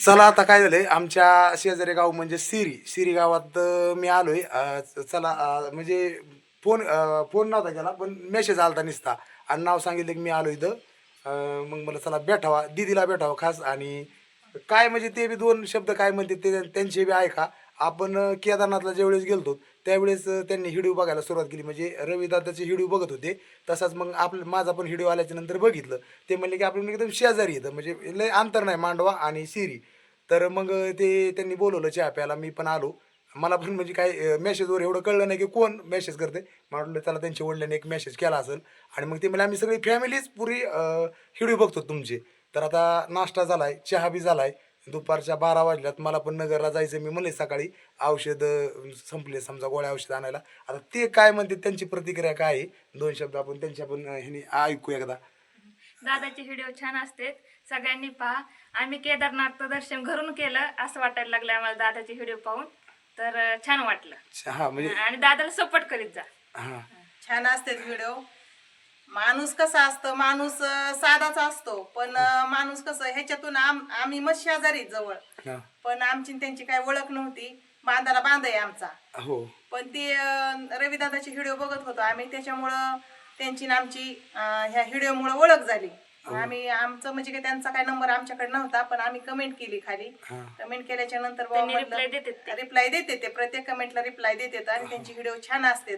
चला आता काय झालंय आमच्या शेजारी गाव म्हणजे सिरी गावात मी आलोय. चला म्हणजे फोन नव्हता केला पण मेसेज आलता निसता आणि नाव सांगितलं की मी आलो इथं. मग मला चला भेटावा दीदीला भेटावं खास. आणि काय म्हणजे ते बी दोन शब्द काय म्हणते ते त्यांचे बी ऐका. आपण केदारनाथला ज्यावेळेस गेलतो त्यावेळेस त्यांनी हिडिओ बघायला सुरुवात केली म्हणजे रविदादाचे हिडिओ बघत होते. तसाच मग आपलं माझा पण हिडिओ आल्याच्या नंतर बघितलं. ते म्हणले की आपण एकदम शेजारी येतं म्हणजे लय अंतर नाही मांडवा आणि सिरी. तर मग ते त्यांनी बोलवलं चहा प्यायला मी पण आलो. मला पण म्हणजे काय मेसेजवर एवढं कळलं नाही की कोण मेसेज करते. मला वाटलं त्याला त्यांच्या वडिलांनी एक मेसेज केला असेल. आणि मग ते म्हणजे आम्ही सगळी फॅमिलीच पुरी हिडिओ बघतो तुमचे. तर आता नाश्ता झालाय चहा बी झालाय. दुपारच्या 12 वाजल्यात मला पण नगरला जायचं. मी म्हणले सकाळी औषधं संपले समजा गोळ्या औषध आणायला. आता ते काय म्हणते त्यांची प्रतिक्रिया काय आहे दोन शब्द आपण त्यांच्या पण ह्याने ऐकू एकदा. दादाचे व्हिडिओ छान असते, सगळ्यांनी पहा. आम्ही केदारनाथचं दर्शन घरून केलं असं वाटायला लागलं आम्हाला दादाचे व्हिडिओ पाहून. तर छान वाटलं हा म्हणजे आणि दादाला सपोर्ट करीत जा. हा छान असते व्हिडिओ. माणूस कसा असतो, माणूस साधाच असतो पण माणूस कसं ह्याच्यातून आम्ही मग शेजारी जवळ, हा पण आमची आणि त्यांची काय ओळख नव्हती. बांधाला बांध आहे आमचा. हो पण ते रविदादाचे व्हिडिओ बघत होतो आम्ही, त्याच्यामुळं त्यांची आणि आमची ह्या व्हिडिओमुळे ओळख झाली. आम्ही आमचं म्हणजे काय त्यांचा काय नंबर आमच्याकडे नव्हता पण आम्ही कमेंट केली खाली. कमेंट केल्याच्या नंतर त्यांनी reply देतात ते. रिप्लाय देते ते, प्रत्येक कमेंटला रिप्लाय देतात आणि त्यांची व्हिडिओ छान असते.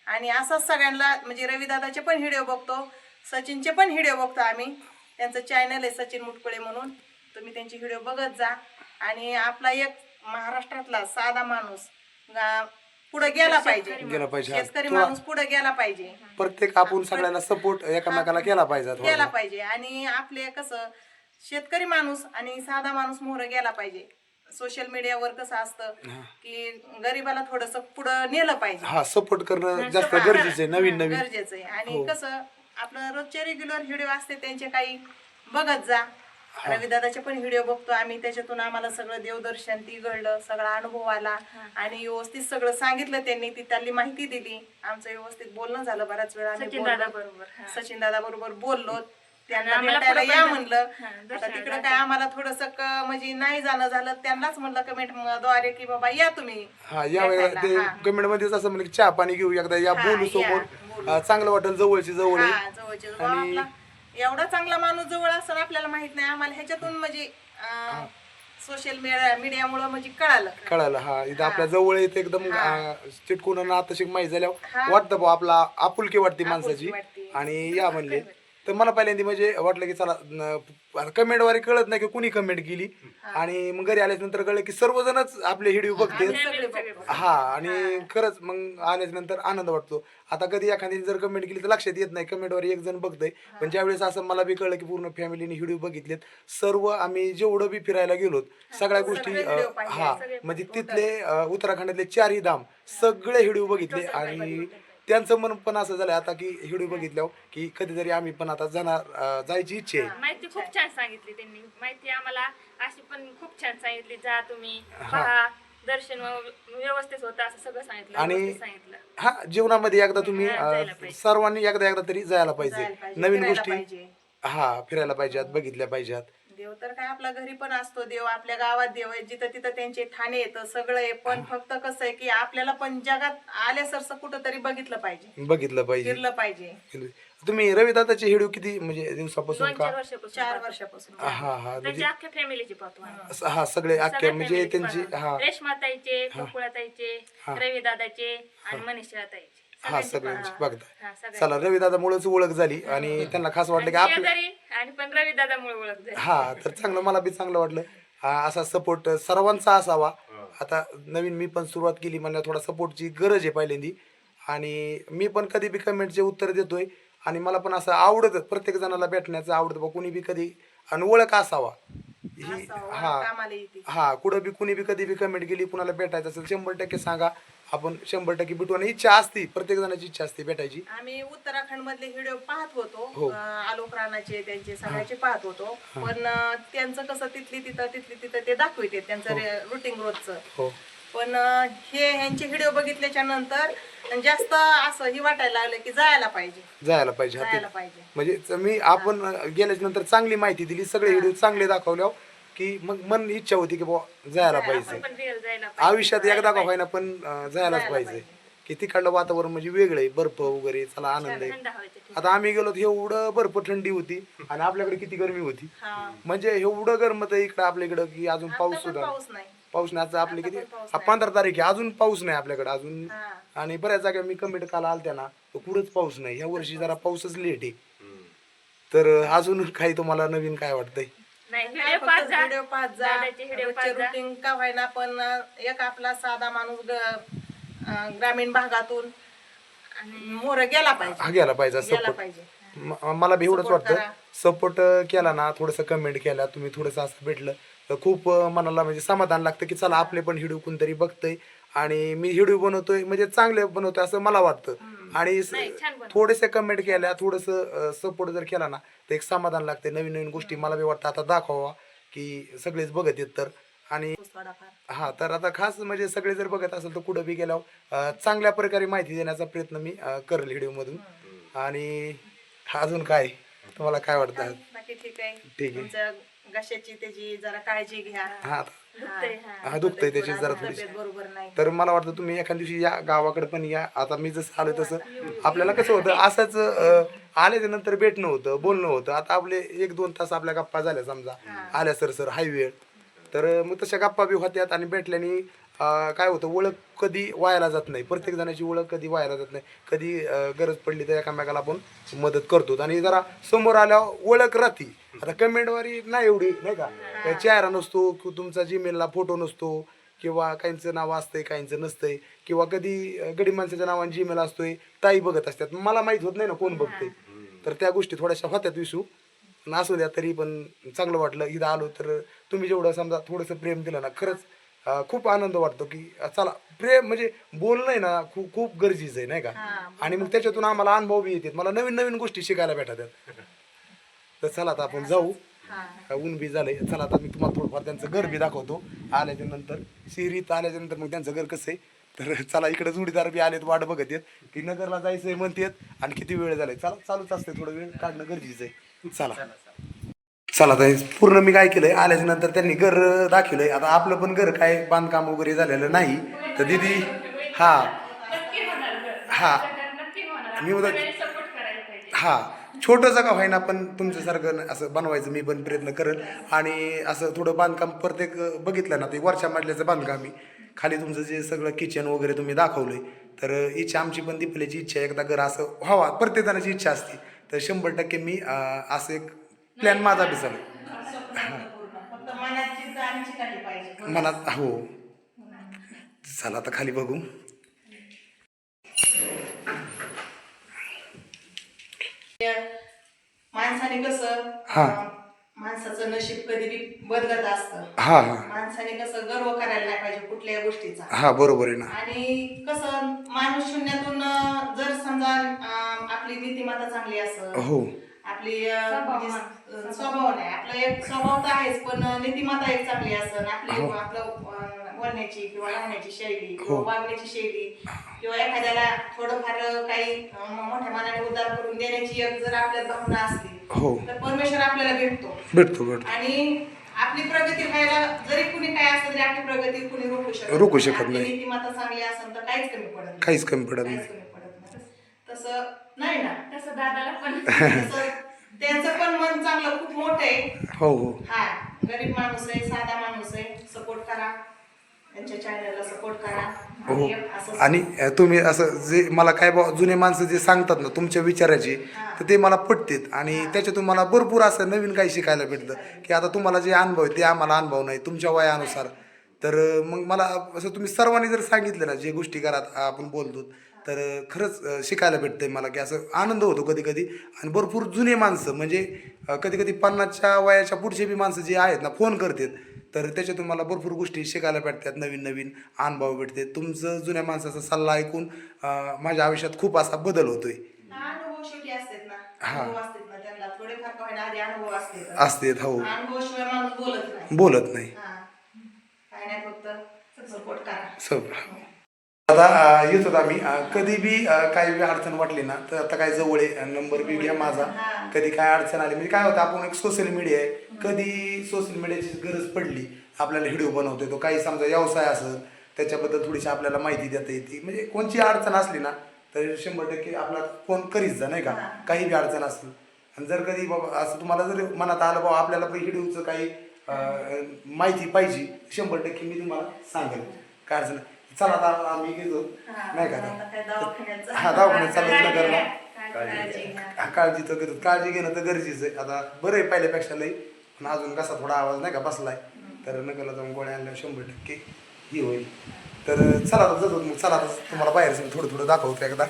आणि असंच सगळ्यांना म्हणजे रविदादाचे पण व्हिडिओ बघतो, सचिनचे पण व्हिडिओ बघतो आम्ही. त्यांचं चॅनल आहे सचिन मुटकुळे म्हणून, तुम्ही त्यांची व्हिडिओ बघत जा. आणि आपला एक महाराष्ट्रातला साधा माणूस पुढे गेला पाहिजे, गेला पाहिजे. शेतकरी माणूस पुढे गेला पाहिजे. प्रत्येक आपण सगळ्यांना सपोर्ट एकमेकाला केला पाहिजे. गेला पाहिजे आणि आपले कसं शेतकरी माणूस आणि साधा माणूस मोहर गेला पाहिजे. सोशल मीडियावर कसं असतं की गरिबाला थोडस पुढं नेलं पाहिजे. हा सपोर्ट करणं जास्त गरजेचं आहे. नवीन नवीन गरजेचं आहे. आणि कसं आपलं रोजचे रेग्युलर व्हिडिओ असते त्यांचे काही बघत जा. रविदादाचे पण व्हिडिओ बघतो आम्ही, त्याच्यातून आम्हाला सगळं देवदर्शन ती घडलं, सगळा अनुभव आला आणि व्यवस्थित सगळं सांगितलं त्यांनी, ती त्यातली माहिती दिली. आमचं व्यवस्थित बोलणं झालं. बऱ्याच वेळा सचिन दादा बरोबर बोललो, त्यांना भेटायला या म्हणलं. आता तिकडं काय आम्हाला थोडस म्हणजे नाही जाणं झालं, त्यांनाच म्हणलं कमेंट द्वारे की बाबा या तुम्ही. हा या वेळेला ते कमेंट मध्येच असं म्हणजे चहा पाणी घेऊ एकदा या बोलू समोर. चांगलं वाटेल जवळची जवळ आहे. जवळचे जवळ आपला एवढा चांगला माणूस जवळ असं आपल्याला माहित नाही. आम्हाला ह्याच्यातून म्हणजे सोशल मीडियामुळे म्हणजे कळालं. हा इथं आपल्या जवळ येते एकदम चिटकून नातं शिक माहिती झाल्यावर वाटतं बा आपला आपुलकी वाटते माणसाची. आणि या म्हणले तर मला पहिल्यांदा म्हणजे वाटलं की चला कमेंटवारी कळत नाही की कुणी कमेंट केली. आणि मग घरी आल्याच्या नंतर कळलं की सर्वजणच आपले व्हिडिओ बघते. हा आणि खरंच मग आल्याच्या नंतर आनंद वाटतो. आता कधी एखाद्याने जर कमेंट केली तर लक्षात येत नाही, कमेंटवर एक जण बघतंय. पण ज्यावेळेस असं मला बी कळलं की पूर्ण फॅमिलीने व्हिडिओ बघितलेत, सर्व आम्ही जेवढं बी फिरायला गेलोत सगळ्या गोष्टी हा म्हणजे तिथले उत्तराखंडातले 4ही धाम सगळे व्हिडिओ बघितले. आणि त्यांचं मन पण असं झालं आता की व्हिडिओ बघितल्यावर की कधीतरी आम्ही पण आता जायची इच्छा आहे. माहिती खूप छान सांगितली त्यांनी, माहिती आम्हाला अशी पण खूप छान सांगितली. जा तुम्ही पहा, दर्शन व्यवस्थित होतं असं सगळं सांगितलं. आणि हा जीवनामध्ये एकदा तुम्ही सर्वांनी एकदा तरी जायला पाहिजे. नवीन गोष्टी हा फिरायला पाहिजेत, बघितल्या पाहिजेत. देव तर काय आपल्या घरी पण असतो, देव आपल्या गावात देव आहे, जिथं तिथं त्यांचे ठाणे येतं सगळं आहे. पण फक्त कसं आहे की आपल्याला पण जगात आल्यासारखं कुठं तरी बघितलं पाहिजे, फिरलं पाहिजे. तुम्ही रविदादाचे व्हिडिओ किती म्हणजे दिवसापासून का? 4 वर्षापासून. हा हा त्यांच्या अख्ख्या फॅमिलीची पाहतो. हा सगळे अख्खे म्हणजे त्यांची हा रेशमाताईचे, गोकुळाताईचे, रविदादाचे आणि मनीषाताईचे. हा सगळ्यांची बघताय. चला रविदादामुळेच ओळख झाली आणि त्यांना खास वाटलं की आपलं आणि पण रविदादामुळे ओळख झाली. हा तर चांगलं मला बी चांगलं वाटलं. असा सपोर्ट सर्वांचा असावा. आता नवीन मी पण सुरुवात केली म्हणजे थोडा सपोर्टची गरज आहे पहिल्यांदी. आणि मी पण कधी बी कमेंटचे उत्तर देतोय आणि मला पण असं आवडतं प्रत्येक जणाला भेटण्याचं आवडतं बा. कुणी बी कधी आणि ओळख असावा ही हा कुठं बी कुणी बी कधी बी कमेंट केली कुणाला भेटायचं असेल 100% सांगा. आपण 100% भेटू. आणि इच्छा असते प्रत्येक जणाची इच्छा असते भेटायची. आम्ही उत्तराखंड मधले व्हिडिओ पाहत होतो, आलोक राणाचे त्यांचे सगळ्याचे पाहत होतो. पण त्यांचं कसं तिथली तिथं ते दाखवते त्यांचं रुटीन रोजचं. पण ह्यांचे व्हिडिओ बघितल्याच्या नंतर जास्त असं ही वाटायला लागलं की जायला पाहिजे. म्हणजे मी आपण गेल्याच्या नंतर चांगली माहिती दिली, सगळे व्हिडिओ चांगले दाखवल्यावर की मग मन इच्छा होती की बुवा जायला पाहिजे पण रिअल जायला आयुष्यात एकदा का होईना पण जायलाच पाहिजे की तिकडलं वातावरण म्हणजे वेगळं आहे बर्फ वगैरे चला आनंद आहे थंड हवेचे ठिकाण. आता आम्ही गेलो एवढं बर्फ थंडी होती आणि आपल्याकडे किती गरमी होती म्हणजे एवढं गरमत आहे इकडं आपल्या इकडं की अजून पाऊस पण सुद्धा पाऊस नाही. पाऊस नाही आता आपले किती पण पाऊस 15 तारीख आहे अजून पाऊस नाही आपल्याकडे अजून हा. आणि बऱ्याच जागा मी कमेंट काल आलत्या ना तर कुठंच पाऊस नाही या वर्षी जरा पाऊसच लेट आहे तर अजून काही तुम्हाला नवीन काय वाटतंय नाही काय व्हिडिओ फक्त पाच जा व्हिडिओ पाहत जा दादाचे व्हिडिओ रोजचे पाच जा रुटीन का व्हायना पण एक आपला साधा माणूस ग्रामीण भागातून मोर गेला पाहिजे हा गेला पाहिजे गेला सपोर्ट पाहिजे मला बी एवढंच Support वाटतं करा. सपोर्ट केला ना थोडंसं कमेंट केला तुम्ही थोडंसं असं भेटलं तर खूप मनाला म्हणजे समाधान लागतं की चला आपले पण व्हिडिओ कोणतरी बघतंय आणि मी व्हिडिओ बनवतोय म्हणजे चांगले बनवतोय असं मला वाटतं आणि नाही, छान बनवतो. थोडेसे कमेंट केल्या थोडंसं सपोर्ट जर केला ना तर एक समाधान लागते नवीन नवीन गोष्टी मला बी वाटतं आता दाखवावा की सगळेच बघत आहेत तर आणि थोडाफार हा तर आता खास म्हणजे सगळे जर बघत असेल तर कुठं बी गेल्यावर चांगल्या प्रकारे माहिती देण्याचा प्रयत्न मी करेल व्हिडिओमधून आणि अजून काय तुम्हाला काय वाटतं बाकी ठीक आहे ठीक आहे. तुमच्या घशाची त्याची जरा काळजी घ्या हा दुखतंय, हा. हा दुखतंय त्याची जरा तब्येत थोडीशी बरोबर नाही तर मला वाटतं तुम्ही एखाद्या दिवशी या गावाकडे पण या आता मी जसं आलो तसं आपल्याला कसं होतं असंच आल्याच्या नंतर भेटणं होतं बोलणं होतं आता आपले 1-2 तास आपल्या गप्पा झाल्या समजा आल्या सर हाय वेळ तर मग तशा गप्पा बी होत्यात आणि भेटल्याने काय होतं ओळख कधी वायाला जात नाही प्रत्येक जणाची ओळख कधी वायाला जात नाही कधी गरज पडली तर एकामेकाला आपण मदत करतो आणि जरा समोर आल्यावर ओळख राहते आता कमेंटवारी नाही एवढी नाही का काही चेहरा नसतो किंवा तुमचा जीमेलला फोटो नसतो किंवा काहींचं नाव असतंय काहींचं नसतंय किंवा कधी गडी माणसाच्या नावाने जीमेल असतोय ताई बघत असतात मला माहीत होत नाही ना कोण बघतंय तर त्या गोष्टी थोड्याशा होत्यात विसू असू द्या तरी पण चांगलं वाटलं इथं आलो तर तुम्ही जेवढं समजा थोडंसं प्रेम दिलं ना खरंच खूप आनंद वाटतो की चला प्रेम म्हणजे बोलणं आहे ना खूप खूप गरजेचं आहे नाही का आणि मग त्याच्यातून आम्हाला अनुभव बी येतात मला नवीन नवीन गोष्टी शिकायला भेटतात तर चला आता आपण जाऊ ऊन बी झालंय चला आता मी तुम्हाला थोडंफार त्यांचं घर बी दाखवतो आल्याच्या नंतर सिरीत आल्याच्या नंतर मग त्यांचं घर कसं आहे तर चला इकडे जोडीदार बी आलेत वाट बघत आहेत की नगरला जायचंय म्हणतात आणि किती वेळ झालाय चला चालूच असते थोडं वेळ काढणं गरजेचं आहे चला चला तर पूर्ण मी काय केलंय आल्याच्या नंतर त्यांनी घर दाखवलंय आता आपलं पण घर काय बांधकाम वगैरे झालेलं नाही तर दीदी हा नक्की होणार गं. हा नक्की होणार मी उद्या सपोर्ट करायला पाहिजे हा छोटंसं का व्हायना पण तुमच्यासारखं असं बनवायचं मी पण प्रयत्न करेल आणि असं थोडं बांधकाम प्रत्येक बघितलं ना ते वरच्या मजल्याचं बांधकाम मी खाली तुमचं जे सगळं किचन वगैरे तुम्ही दाखवलंय तर इच्छा आमची पण दीपल्याची इच्छा आहे एकदा घर असं व्हावा प्रत्येक जणाची इच्छा असते तर 100% मी असं एक प्लॅन माझा बी चालू फक्त मनाची जाणीची काही पाहिजे मनात हो चला आता खाली बघू माणसाने कसं हा. माणसाचं नशीब कधी बी बदलत असतं हा हा माणसाने कसं गर्व करायला नाही पाहिजे कुठल्याही गोष्टीचा हा बरोबर आहे ना आणि कसं माणूस शून्यातून जर समजा आपली नीतिमत्ता चांगली असं हो आपली म्हणजे स्वभाव नाही आपला एक स्वभाव तर आहेच पण नीतिमत्ता एक चांगली असं आपली आपलं बोलण्याची किंवा राहण्याची शैली किंवा वागण्याची शैली किंवा एखाद्याला थोडंफार काही मोठ्या मनाने उद्धार करून देण्याची एक जर आपल्यात भावना असली हो तर परमेश्वर आपल्याला भेटतो भेटतो आणि आपली प्रगती व्हायला जरी कुणी काय असेल तरी आपली प्रगती कुणी रोखू शकत आपली नाही. नीतिमत्ता चांगली असेल तर काहीच कमी पडत नाही. काहीच कमी पडत काहीच नाही कमी पडत नाही तसं नाही ना तसं दादाला पण तसं त्यांचं पण मन चांगलं खूप मोठं आहे हो हो हा गरीब माणूस आहे साधा माणूस आहे सपोर्ट करा त्यांच्या चॅनलला सपोर्ट करा हो असं आणि तुम्ही असं जे मला काय जुने माणसं जे सांगतात ना तुमच्या विचाराचे तर ते मला पटतात आणि त्याच्यातून मला भरपूर असं नवीन काही शिकायला भेटतं की आता तुम्हाला जे अनुभव आहे ते आम्हाला अनुभव नाही तुमच्या वयानुसार तर मग मला असं तुम्ही सर्वांनी जर सांगितलं ना जे गोष्टी घरात आपण बोलतो तर खरंच शिकायला भेटतंय मला की असं आनंद होतो कधी कधी आणि भरपूर जुने माणसं म्हणजे कधी कधी 50च्या वयाच्या पुढचे बी माणसं जे आहेत ना फोन करतात तर त्याच्यातून मला भरपूर गोष्टी शिकायला भेटतात नवीन नवीन अनुभव भेटते तुमचं जुन्या माणसाचा सल्ला ऐकून माझ्या आयुष्यात खूप असा बदल होतोय अनुभव शेवटी असतात ना हा. अनुभव असतात ना त्यांना थोडेफार का होईना आधी अनुभव असते हो अनुभवाशिवाय माणूस बोलत नाही बोलत नाही हा काय नाही फक्त सपोर्ट करा सब आता येत होतो आम्ही कधी बी काही बी अडचण वाटली ना तर आता काय जवळ आहे नंबर बी घ्या माझा. कधी काय अडचण आली म्हणजे काय होतं आपण एक सोशल मीडिया आहे, कधी सोशल मीडियाची गरज पडली आपल्याला व्हिडिओ बनवतोय तो काही समजा व्यवसाय असेल त्याच्याबद्दल थोडीशी आपल्याला माहिती देता येते. म्हणजे कोणची अडचण असली ना तर 100% आपला फोन करीत जा नाही का, काही बी अडचण असेल. आणि जर कधी बाबा असं तुम्हाला जर मनात आलं बाबा आपल्याला व्हिडिओचं काही माहिती पाहिजे 100% मी तुम्हाला सांगेल, काय अडचण नाही. चला आता आम्ही घेतो नाही का हा दवाखान्यात चालत न करणं काळजी तर करत काळजी घेणं तर गरजेचं आहे. आता बरं आहे पहिल्यापेक्षा लई, पण अजून कसा थोडा आवाज नाही का बसलाय तर नकला जाऊन गोळ्या आणल्या 100% ही होईल. तर चला आता जातो मग, चला आता तुम्हाला बाहेर थोडं थोडं दाखवतो एकदा.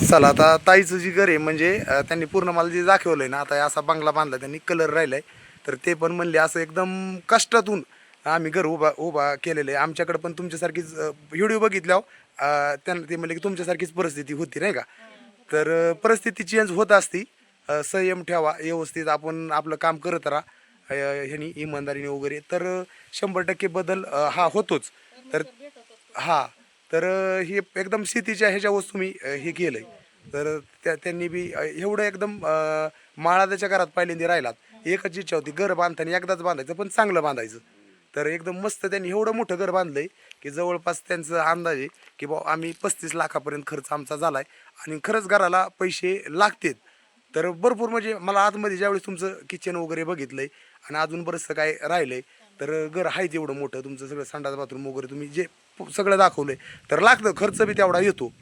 चला आता ताईचं जी घर आहे म्हणजे त्यांनी पूर्ण मला जे दाखवलंय ना, आता असा बंगला बांधला त्यांनी, कलर राहिलाय. तर ते पण म्हणले असं एकदम कष्टातून आम्ही घर उभा केलेलं आहे. आमच्याकडे पण तुमच्यासारखीच व्हिडिओ बघितल्यावर त्यांना ते म्हणले की तुमच्यासारखीच परिस्थिती होती नाही का. तर परिस्थिती चेंज होत असती, संयम ठेवा, व्यवस्थित आपण आपलं काम करत राहा ह्यानी इमानदारीने वगैरे, तर 100% बदल हा होतोच. तर हा तर हे एकदम शेतीच्या ह्याच्या वस्तू मी हे केलं आहे. तर त्यांनी बी एवढं एकदम माळाच्या घरात पहिल्यांदा राहिलात. एकच इच्छा होती घर बांधताना एकदाच बांधायचं पण चांगलं बांधायचं. तर एकदम मस्त त्यांनी एवढं मोठं घर बांधलंय की जवळपास त्यांचा अंदाज आहे की बाबा आम्ही 35 लाखापर्यंत खर्च आमचा झालाय आणि खरंच घराला पैसे लागतात. तर भरपूर म्हणजे मला आतमध्ये ज्यावेळेस तुमचं किचन वगैरे बघितलंय आणि अजून बरंचसं काय राहिलंय, तर घर आहे तेवढं मोठं तुमचं सगळं संडास बाथरूम वगैरे तुम्ही जे सगळं दाखवलंय, तर लागतं खर्च बी तेवढा येतो.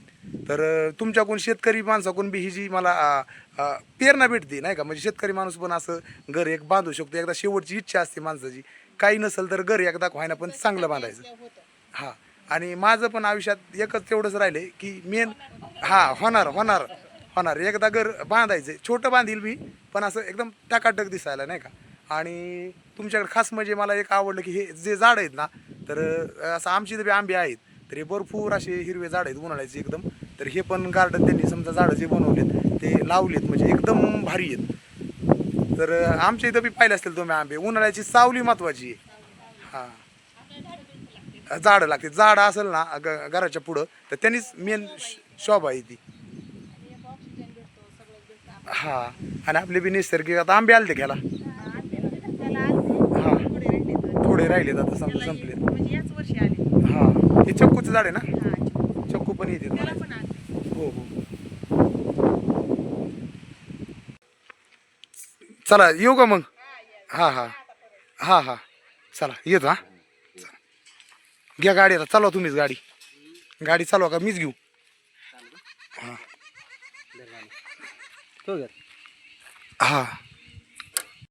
तर तुमच्याकडून शेतकरी माणसाकडून बी ही जी मला प्रेरणा भेटते नाही का, म्हणजे शेतकरी माणूस पण असं घर एक बांधू शकतो. एकदा शेवटची इच्छा असते माणसाची, काही नसेल तर घर एकदा व्हायना पण चांगलं बांधायचं. हां आणि माझं पण आयुष्यात एकच तेवढंच राहिलं की मेन होणार एकदा घर बांधायचं, छोटं बांधील मी पण असं एकदम टकाटक दिसायला नाही का. आणि तुमच्याकडे खास म्हणजे मला एक आवडलं की हे जे झाड आहेत ना, तर असं आमची इथे आंबे आहेत तर हे भरपूर असे हिरवे झाड आहेत उन्हाळ्याचे एकदम. तर हे पण गार्डन त्यांनी समजा झाडं जे बनवलेत ते लावलेत म्हणजे एकदम भारी आहेत. तर आमच्या इथं बी पाहिले असतील तुम्ही आंबे, उन्हाळ्याची सावली महत्वाची आहे. हां झाडं लागते, झाडं असेल ना घराच्या पुढं तर त्यांनीच मेन शोभा आहे ती. हां आणि आपले बी निसर्गिक आता आंबे आले ते घ्यायला. हां थोडे राहिलेत आता समजा संपले. म्हणजे याच वर्षी आले. हां हे चक्कूचं झाड आहे ना, हा, चक्कू पण येते त्याला पण आले. हो हो. चला येऊ का मग. हां हां हां हां चला येतो. हां घ्या गाडी, आता चालवा तुम्हीच गाडी चालवा का मीच घेऊ. हां हां